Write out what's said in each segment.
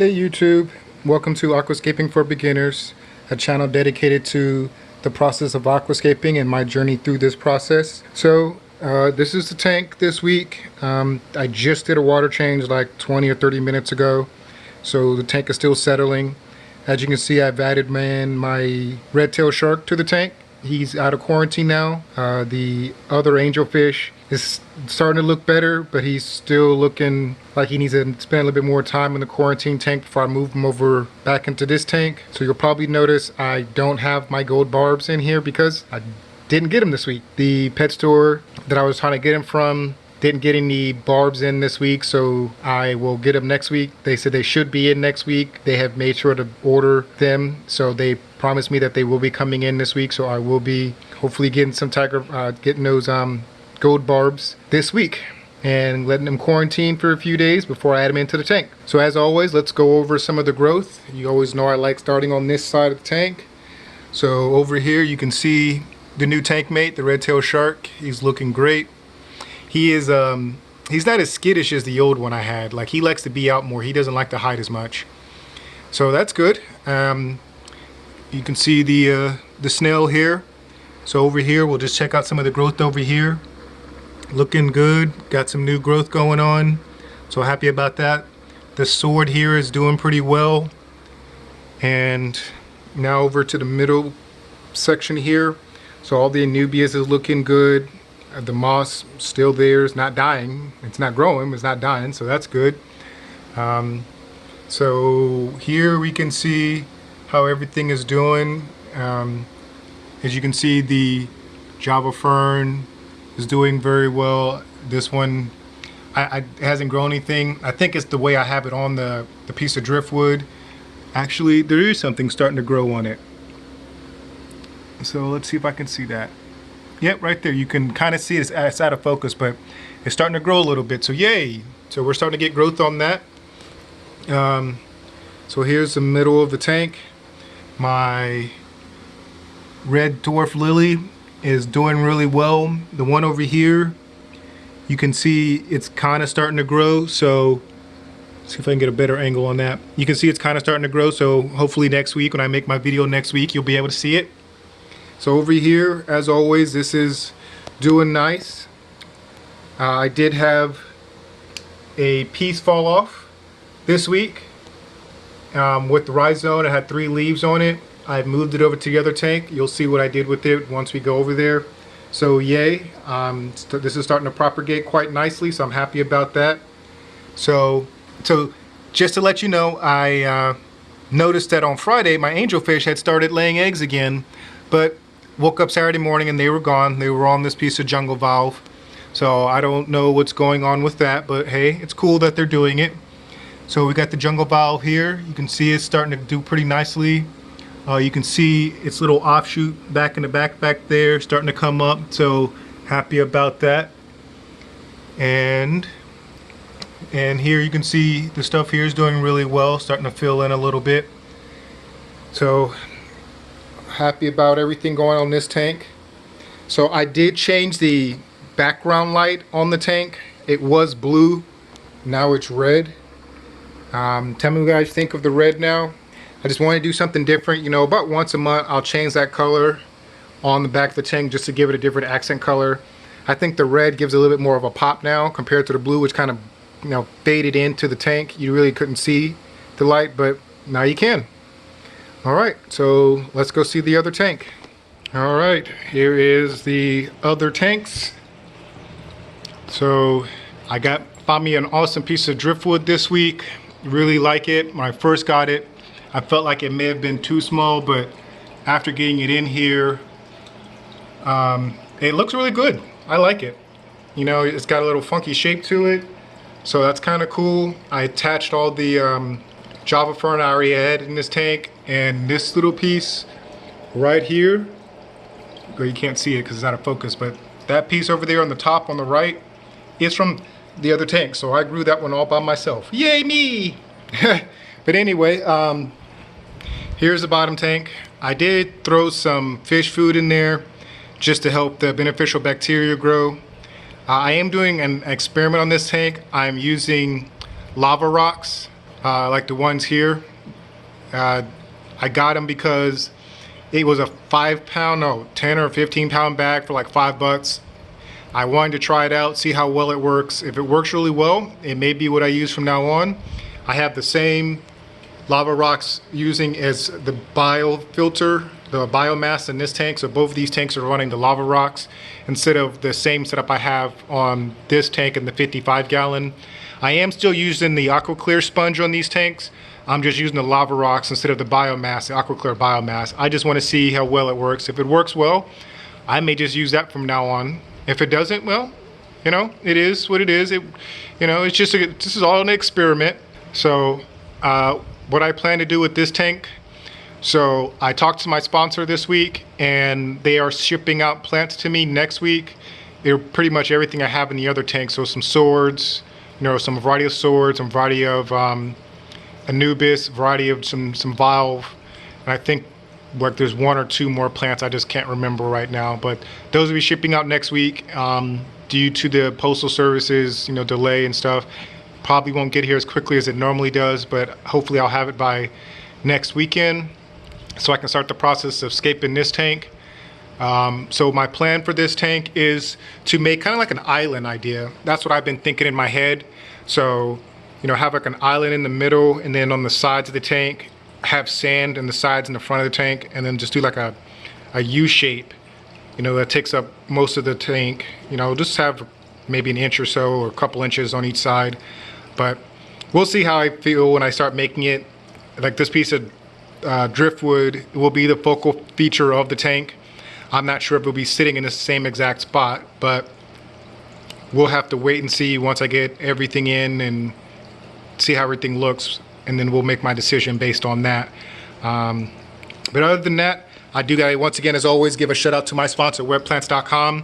Hey YouTube, welcome to Aquascaping for Beginners, a channel dedicated to the process of aquascaping and my journey through this process. So this is the tank this week. I just did a water change like 20 or 30 minutes ago, so the tank is still settling. As you can see, I've added my red-tailed shark to the tank. He's out of quarantine now. The other angelfish is starting to look better, but he's still looking like he needs to spend a little bit more time in the quarantine tank before I move him over back into this tank. So you'll probably notice I don't have my gold barbs in here because I didn't get them this week. The pet store that I was trying to get them from didn't get any barbs in this week, so I will get them next week. They said they should be in next week. They have made sure to order them, so they promised me that they will be coming in this week, so I will be hopefully getting some getting those gold barbs this week and letting them quarantine for a few days before I add them into the tank. So as always, let's go over some of the growth. You always know I like starting on this side of the tank. So over here you can see the new tank mate, the red-tailed shark. He's looking great. He is he's not as skittish as the old one I had. Like, he likes to be out more. He doesn't like to hide as much, so that's good. You can see the snail here. So over here we'll just check out some of the growth over here. Looking good, got some new growth going on, so happy about that. The sword here is doing pretty well. And now over to the middle section here. So all the anubias is looking good. The moss still there, it's not dying, it's not growing, it's not dying, so that's good. So here we can see how everything is doing. As you can see, the Java fern is doing very well. This one it hasn't grown anything. I think it's the way I have it on the piece of driftwood. Actually, there is something starting to grow on it. So let's see if I can see that. Yep, right there. You can kind of see it's out of focus, but it's starting to grow a little bit. So yay! So we're starting to get growth on that. So here's the middle of the tank. My red dwarf lily is doing really well. The one over here, you can see it's kind of starting to grow. So let's see if I can get a better angle on that. You can see it's kind of starting to grow. So hopefully next week, when I make my video next week, you'll be able to see it. So over here, as always, this is doing nice. I did have a piece fall off this week with the rhizome. It had 3 leaves on it. I've moved it over to the other tank. You'll see what I did with it once we go over there. So yay, this is starting to propagate quite nicely, so I'm happy about that. So just to let you know, I noticed that on Friday my angelfish had started laying eggs again, but woke up Saturday morning and they were gone. They were on this piece of jungle valve. So I don't know what's going on with that, but hey, it's cool that they're doing it. So we got the jungle valve here. You can see it's starting to do pretty nicely. You can see its little offshoot back in the back there starting to come up. So happy about that. And here you can see the stuff here is doing really well, starting to fill in a little bit. So happy about everything going on in this tank. So I did change the background light on the tank. It was blue, now it's red. Tell me what you guys think of the red now. I just want to do something different. You know, about once a month I'll change that color on the back of the tank just to give it a different accent color. I think the red gives a little bit more of a pop now compared to the blue, which kind of, you know, faded into the tank. You really couldn't see the light, but now you can. Alright, so let's go see the other tank. Alright, here is the other tanks. So I found me an awesome piece of driftwood this week. Really like it. When I first got it, I felt like it may have been too small, but after getting it in here, it looks really good. I like it. You know, it's got a little funky shape to it, so that's kind of cool. I attached all the Java fern I already had in this tank, and this little piece right here, well, you can't see it because it's out of focus, but that piece over there on the top on the right is from the other tank, so I grew that one all by myself. Yay me! But anyway, here's the bottom tank. I did throw some fish food in there just to help the beneficial bacteria grow. I am doing an experiment on this tank. I'm using lava rocks like the ones here. I got them because it was a 5-pound, no, 10 or 15-pound bag for like $5. I wanted to try it out, see how well it works. If it works really well, it may be what I use from now on. I have the same lava rocks using as the biofilter, the biomass in this tank. So both of these tanks are running the lava rocks instead of the same setup I have on this tank and the 55-gallon. I am still using the AquaClear sponge on these tanks. I'm just using the lava rocks instead of the biomass, the AquaClear biomass. I just want to see how well it works. If it works well, I may just use that from now on. If it doesn't, well, you know, it is what it is. It, you know, it's just this is all an experiment. So what I plan to do with this tank, so I talked to my sponsor this week and they are shipping out plants to me next week. They're pretty much everything I have in the other tank. So some swords, you know, some variety of swords, some variety of Anubis, variety of some valve, and I think like there's 1 or 2 more plants I just can't remember right now, but those will be shipping out next week. Due to the postal services, you know, delay and stuff, probably won't get here as quickly as it normally does, but hopefully I'll have it by next weekend so I can start the process of scaping this tank. So my plan for this tank is to make kind of like an island idea. That's what I've been thinking in my head. So, you know, have like an island in the middle, and then on the sides of the tank have sand in the sides and the front of the tank, and then just do like a U shape, you know, that takes up most of the tank. You know, just have maybe an inch or so or a couple inches on each side, but we'll see how I feel when I start making it. Like this piece of driftwood will be the focal feature of the tank. I'm not sure if it'll be sitting in the same exact spot, but we'll have to wait and see once I get everything in and see how everything looks, and then we'll make my decision based on that. But other than that, I do gotta, once again, as always, give a shout out to my sponsor, webplants.com.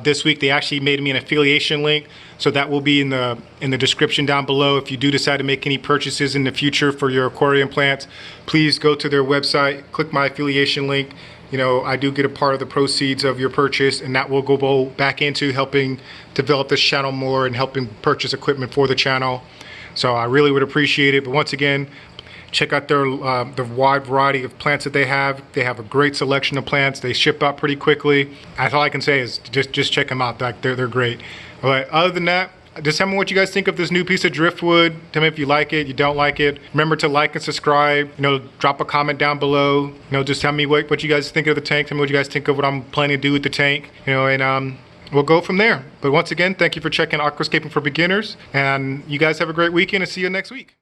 This week they actually made me an affiliation link, so that will be in the description down below. If you do decide to make any purchases in the future for your aquarium plants, please go to their website, click my affiliation link. You know, I do get a part of the proceeds of your purchase, and that will go back into helping develop this channel more and helping purchase equipment for the channel. So I really would appreciate it. But once again, check out their the wide variety of plants that they have. They have a great selection of plants. They ship out pretty quickly. That's all I can say is just check them out. Like they're great. But other than that, just tell me what you guys think of this new piece of driftwood. Tell me if you like it, you don't like it. Remember to like and subscribe. You know, drop a comment down below. You know, just tell me what you guys think of the tank. Tell me what you guys think of what I'm planning to do with the tank. You know, and we'll go from there. But once again, thank you for checking Aquascaping for Beginners, and you guys have a great weekend and see you next week.